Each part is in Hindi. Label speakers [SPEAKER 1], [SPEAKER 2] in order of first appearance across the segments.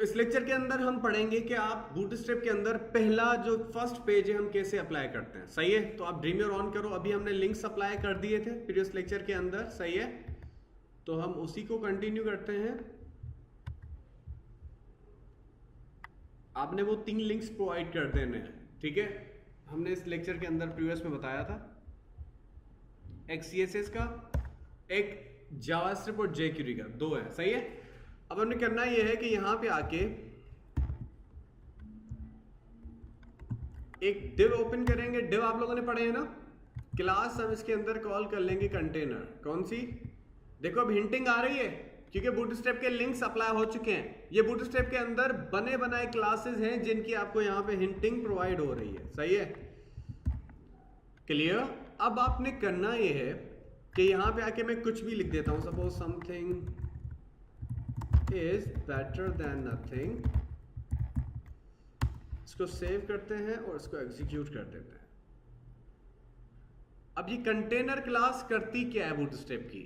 [SPEAKER 1] तो इस लेक्चर के अंदर हम पढ़ेंगे कि आप बूटस्ट्रैप के अंदर पहला जो फर्स्ट पेज है हम कैसे अप्लाई करते हैं। सही है, तो आप ड्रीमियर ऑन करो। अभी हमने लिंक्स अप्लाई कर दिए थे प्रीवियस लेक्चर के अंदर। सही है, तो हम उसी को कंटिन्यू करते हैं। आपने वो 3 लिंक्स प्रोवाइड कर देने हैं, ठीक है। हमने इस लेक्चर के अंदर प्रीवियस में बताया था, एक CSS का, एक जावास्क्रिप्ट और jQuery का, 2 है। सही है, अब हमने करना यह है कि यहां पे आके एक डिव ओपन करेंगे। डिव आप लोगों ने पढ़े हैं ना, क्लास हम इसके अंदर कॉल कर लेंगे कंटेनर। कौन सी? देखो अब हिंटिंग आ रही है क्योंकि बूटस्ट्रैप के लिंक्स अप्लाई हो चुके हैं। ये बूटस्ट्रैप के अंदर बने बनाए क्लासेस हैं जिनकी आपको यहां पे हिंटिंग प्रोवाइड हो रही है। सही है, क्लियर। अब आपने करना यह है कि यहां पे आके मैं कुछ भी लिख देता हूं, suppose something is better than nothing। इसको सेव करते हैं और इसको एग्जीक्यूट कर देते हैं। अब ये कंटेनर क्लास करती क्या है बूटस्ट्रैप की?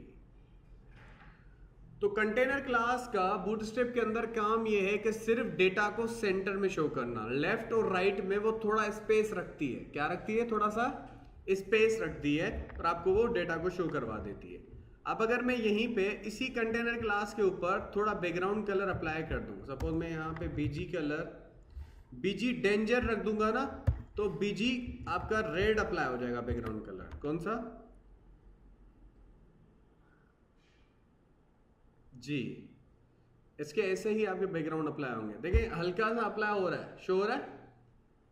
[SPEAKER 1] तो कंटेनर क्लास का बूटस्ट्रैप के अंदर काम यह है कि सिर्फ डेटा को सेंटर में शो करना। लेफ्ट और राइट में वो थोड़ा स्पेस रखती है। क्या रखती है? थोड़ा सा स्पेस रखती है और आपको वो डेटा को शो करवा देती है। अब अगर मैं यहीं पे इसी कंटेनर क्लास के ऊपर थोड़ा बैकग्राउंड कलर अप्लाई कर दूं, सपोज मैं यहाँ पे बीजी कलर, बीजी डेंजर रख दूंगा ना, तो बीजी आपका रेड अप्लाई हो जाएगा बैकग्राउंड कलर। कौन सा? जी, इसके ऐसे ही आपके बैकग्राउंड अप्लाई होंगे। देखिए हल्का सा अप्लाई हो रहा है, शो हो रहा है।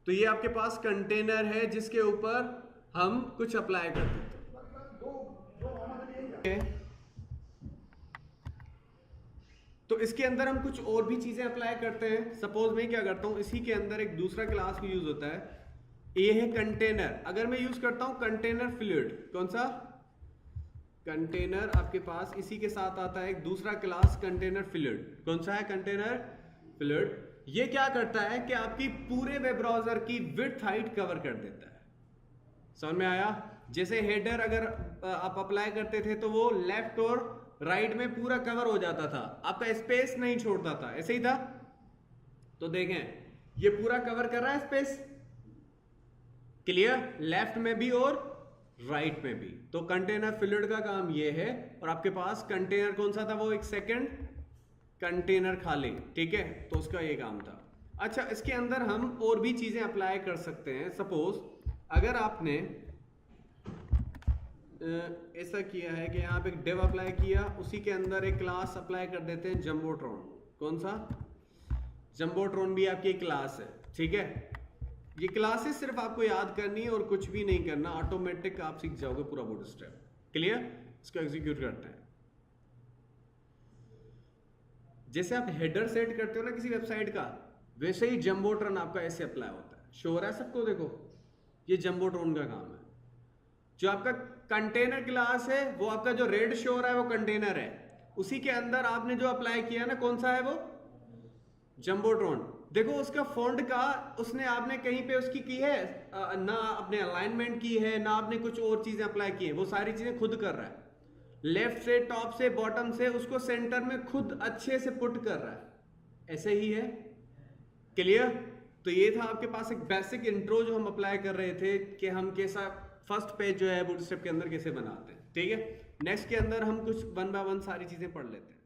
[SPEAKER 1] तो ये आपके पास कंटेनर है जिसके ऊपर हम कुछ अप्लाई कर देते हैं। तो इसके अंदर हम कुछ और भी चीजें अप्लाई करते हैं। सपोज मैं क्या करता हूं, इसी के अंदर एक दूसरा क्लास भी यूज होता है, ये है कंटेनर। अगर मैं यूज करता हूं कंटेनर फ्लूइड, कौन सा? कंटेनर आपके पास इसी के साथ आता है एक दूसरा क्लास कंटेनर फ्लूइड। कौन सा है? Container fluid. ये क्या करता है कि आपकी पूरे वेब ब्राउजर की विड्थ हाइट कवर कर देता है। समझ में आया? जैसे हेडर अगर आप अप्लाई करते थे तो वो लेफ्ट और राइट में पूरा कवर हो जाता था, आपका स्पेस नहीं छोड़ता था, ऐसे ही था। तो देखें ये पूरा कवर कर रहा है स्पेस, क्लियर, लेफ्ट में भी और राइट में भी। तो कंटेनर फ्लूइड का काम ये है। और आपके पास कंटेनर कौन सा था? वो एक सेकंड कंटेनर खाली, ठीक है, तो उसका ये काम था। अच्छा, इसके अंदर हम और भी चीजें अप्लाई कर सकते हैं। सपोज अगर आपने ऐसा किया है कि यहाँ पे एक डिव अप्लाई किया, उसी के अंदर एक क्लास अप्लाई कर देते हैं जंबोट्रॉन। कौन सा? जंबोट्रॉन भी आपकी क्लास है, ठीक है। ये क्लासेस सिर्फ आपको याद करनी है और कुछ भी नहीं करना, ऑटोमेटिक आप सीख जाओगे पूरा बूटस्ट्रैप। क्लियर? इसको एग्जीक्यूट करते हैं। जैसे आप हेडर सेट करते हो ना किसी वेबसाइट का, वैसे ही जंबोट्रॉन आपका ऐसे अप्लाई होता है। शो हो रहा है सबको? देखो ये जंबोट्रॉन का काम है। जो आपका कंटेनर क्लास है वो आपका जो रेड शो हो रहा है वो कंटेनर है। उसी के अंदर आपने जो अप्लाई किया ना, कौन सा है वो? जंबोट्रॉन। देखो उसका फॉन्ट का उसने आपने कहीं पे उसकी की है ना, अपने अलाइनमेंट की है ना, आपने कुछ और चीजें अप्लाई की है। वो सारी चीजें खुद कर रहा है, लेफ्ट से, टॉप से, बॉटम से, उसको सेंटर में खुद अच्छे से पुट कर रहा है। ऐसे ही है, क्लियर। तो ये था आपके पास एक बेसिक इंट्रो जो हम अप्लाई कर रहे थे कि हम कैसा फर्स्ट पेज जो है बूटस्ट्रैप के अंदर कैसे बनाते हैं, ठीक है। नेक्स्ट के अंदर हम कुछ 1 बाय 1 सारी चीजें पढ़ लेते हैं।